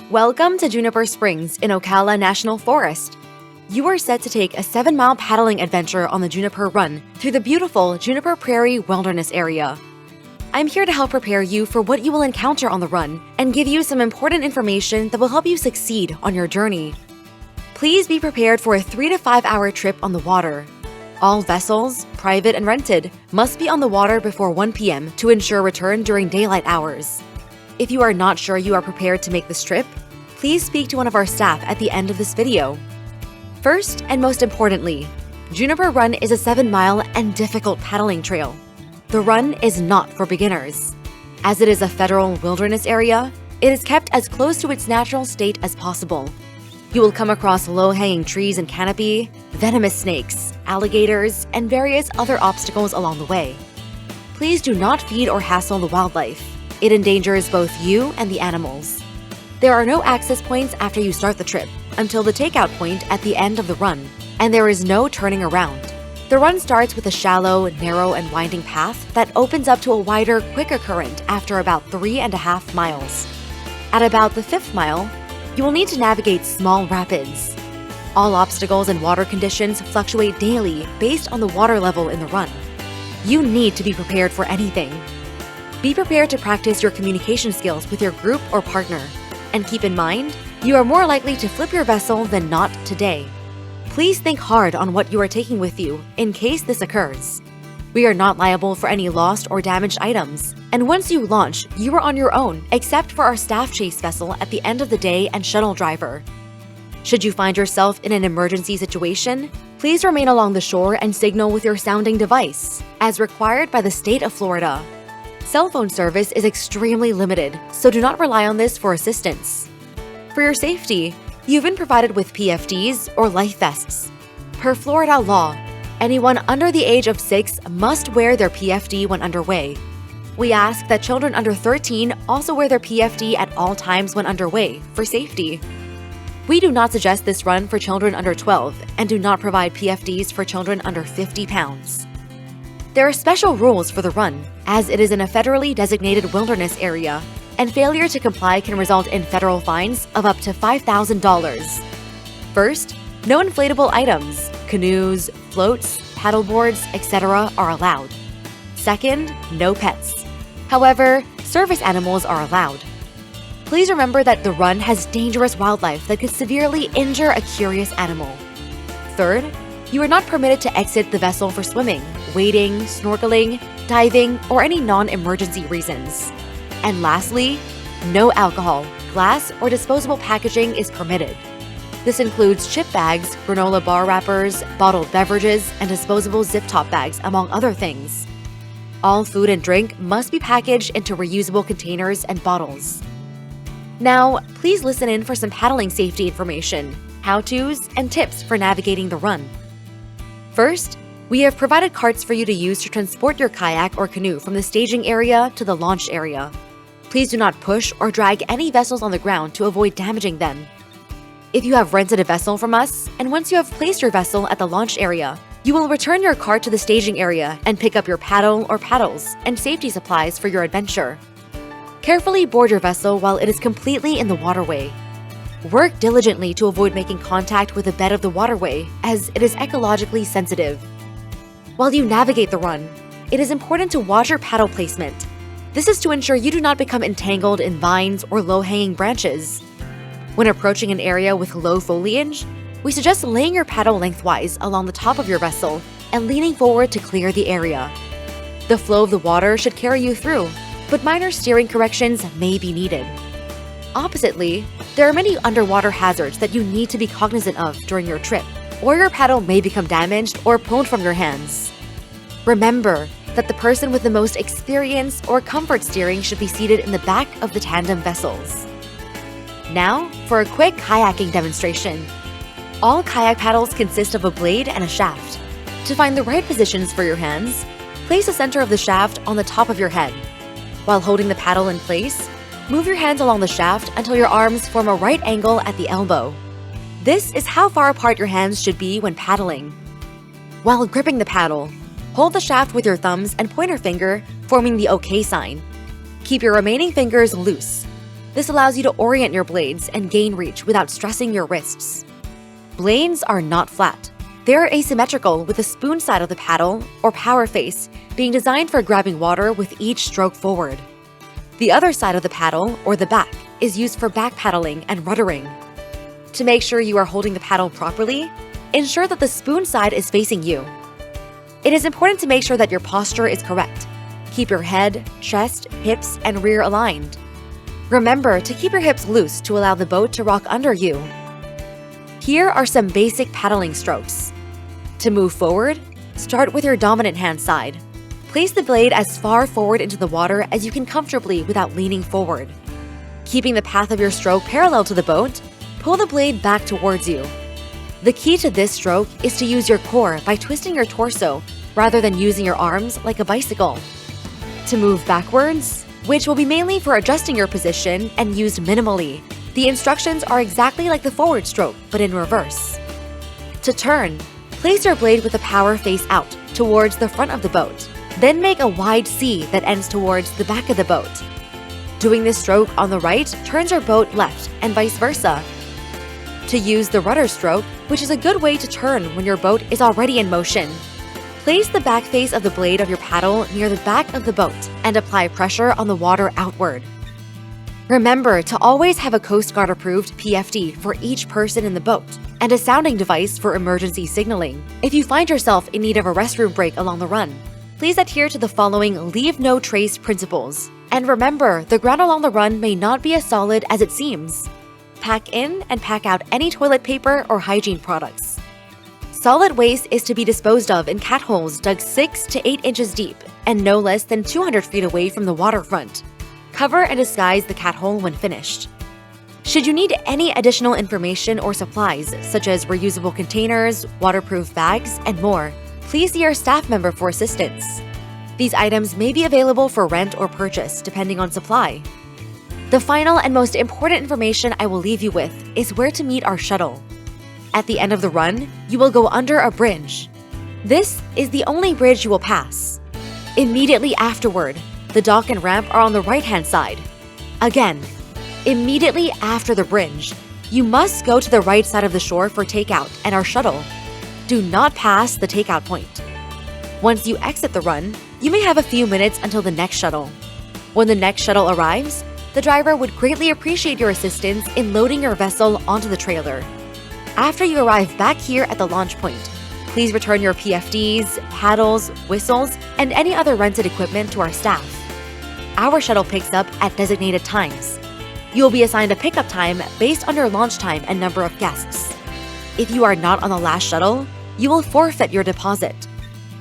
Welcome to Juniper Springs in Ocala National Forest. You are set to take a 7-mile paddling adventure on the Juniper Run through the beautiful Juniper Prairie Wilderness area. I'm here to help prepare you for what you will encounter on the run and give you some important information that will help you succeed on your journey. Please be prepared for a 3 to 5 hour trip on the water. All vessels, private and rented, must be on the water before 1 p.m. to ensure return during daylight hours. If you are not sure you are prepared to make this trip, please speak to one of our staff at the end of this video. First and most importantly, Juniper Run is a 7-mile and difficult paddling trail. The run is not for beginners. As it is a federal wilderness area, it is kept as close to its natural state as possible. You will come across low-hanging trees and canopy, venomous snakes, alligators, and various other obstacles along the way. Please do not feed or hassle the wildlife. It endangers both you and the animals. There are no access points after you start the trip until the takeout point at the end of the run, and there is no turning around. The run starts with a shallow, narrow, and winding path that opens up to a wider, quicker current after about 3.5 miles. At about the 5th mile, you will need to navigate small rapids. All obstacles and water conditions fluctuate daily based on the water level in the run. You need to be prepared for anything. Be prepared to practice your communication skills with your group or partner. And keep in mind, you are more likely to flip your vessel than not today. Please think hard on what you are taking with you in case this occurs. We are not liable for any lost or damaged items, and once you launch, you are on your own except for our staff chase vessel at the end of the day and shuttle driver. Should you find yourself in an emergency situation, please remain along the shore and signal with your sounding device, as required by the state of Florida. Cell phone service is extremely limited, so do not rely on this for assistance. For your safety, you've been provided with PFDs or life vests. Per Florida law, anyone under the age of 6 must wear their PFD when underway. We ask that children under 13 also wear their PFD at all times when underway, for safety. We do not suggest this run for children under 12 and do not provide PFDs for children under 50 pounds. There are special rules for the run, as it is in a federally designated wilderness area, and failure to comply can result in federal fines of up to $5,000. First, no inflatable items, canoes, floats, paddleboards, etc. are allowed. Second, no pets. However, service animals are allowed. Please remember that the run has dangerous wildlife that could severely injure a curious animal. Third, you are not permitted to exit the vessel for swimming, wading, snorkeling, diving, or any non-emergency reasons. And lastly, no alcohol, glass, or disposable packaging is permitted. This includes chip bags, granola bar wrappers, bottled beverages, and disposable zip-top bags, among other things. All food and drink must be packaged into reusable containers and bottles. Now, please listen in for some paddling safety information, how-tos, and tips for navigating the run. First, we have provided carts for you to use to transport your kayak or canoe from the staging area to the launch area. Please do not push or drag any vessels on the ground to avoid damaging them. If you have rented a vessel from us, and once you have placed your vessel at the launch area, you will return your cart to the staging area and pick up your paddle or paddles and safety supplies for your adventure. Carefully board your vessel while it is completely in the waterway. Work diligently to avoid making contact with the bed of the waterway, as it is ecologically sensitive. While you navigate the run, it is important to watch your paddle placement. This is to ensure you do not become entangled in vines or low-hanging branches. When approaching an area with low foliage, we suggest laying your paddle lengthwise along the top of your vessel and leaning forward to clear the area. The flow of the water should carry you through, but minor steering corrections may be needed. Oppositely, there are many underwater hazards that you need to be cognizant of during your trip, or your paddle may become damaged or pulled from your hands. Remember that the person with the most experience or comfort steering should be seated in the back of the tandem vessels. Now, for a quick kayaking demonstration. All kayak paddles consist of a blade and a shaft. To find the right positions for your hands, place the center of the shaft on the top of your head. While holding the paddle in place, move your hands along the shaft until your arms form a right angle at the elbow. This is how far apart your hands should be when paddling. While gripping the paddle, hold the shaft with your thumbs and pointer finger, forming the OK sign. Keep your remaining fingers loose. This allows you to orient your blades and gain reach without stressing your wrists. Blades are not flat. They're asymmetrical, with the spoon side of the paddle, or power face, being designed for grabbing water with each stroke forward. The other side of the paddle, or the back, is used for back paddling and ruddering. To make sure you are holding the paddle properly, ensure that the spoon side is facing you. It is important to make sure that your posture is correct. Keep your head, chest, hips, and rear aligned. Remember to keep your hips loose to allow the boat to rock under you. Here are some basic paddling strokes. To move forward, start with your dominant hand side. Place the blade as far forward into the water as you can comfortably without leaning forward. Keeping the path of your stroke parallel to the boat, pull the blade back towards you. The key to this stroke is to use your core by twisting your torso rather than using your arms like a bicycle. To move backwards, which will be mainly for adjusting your position and used minimally, the instructions are exactly like the forward stroke, but in reverse. To turn, place your blade with the power face out towards the front of the boat, then make a wide C that ends towards the back of the boat. Doing this stroke on the right turns your boat left and vice versa. To use the rudder stroke, which is a good way to turn when your boat is already in motion, place the back face of the blade of your paddle near the back of the boat and apply pressure on the water outward. Remember to always have a Coast Guard approved PFD for each person in the boat and a sounding device for emergency signaling. If you find yourself in need of a restroom break along the run, please adhere to the following leave no trace principles. And remember, the ground along the run may not be as solid as it seems. Pack in and pack out any toilet paper or hygiene products. Solid waste is to be disposed of in cat holes dug 6 to 8 inches deep and no less than 200 feet away from the waterfront. Cover and disguise the cat hole when finished. Should you need any additional information or supplies, such as reusable containers, waterproof bags, and more, please see our staff member for assistance. These items may be available for rent or purchase, depending on supply. The final and most important information I will leave you with is where to meet our shuttle. At the end of the run, you will go under a bridge. This is the only bridge you will pass. Immediately afterward, the dock and ramp are on the right-hand side. Again, immediately after the bridge, you must go to the right side of the shore for takeout and our shuttle. Do not pass the takeout point. Once you exit the run, you may have a few minutes until the next shuttle. When the next shuttle arrives, the driver would greatly appreciate your assistance in loading your vessel onto the trailer. After you arrive back here at the launch point, please return your PFDs, paddles, whistles, and any other rented equipment to our staff. Our shuttle picks up at designated times. You will be assigned a pickup time based on your launch time and number of guests. If you are not on the last shuttle, you will forfeit your deposit.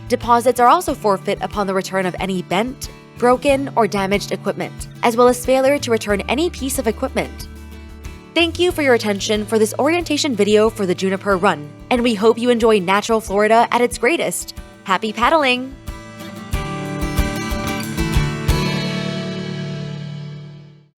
Deposits are also forfeit upon the return of any bent, broken, or damaged equipment, as well as failure to return any piece of equipment. Thank you for your attention for this orientation video for the Juniper Run, and we hope you enjoy natural Florida at its greatest. Happy paddling!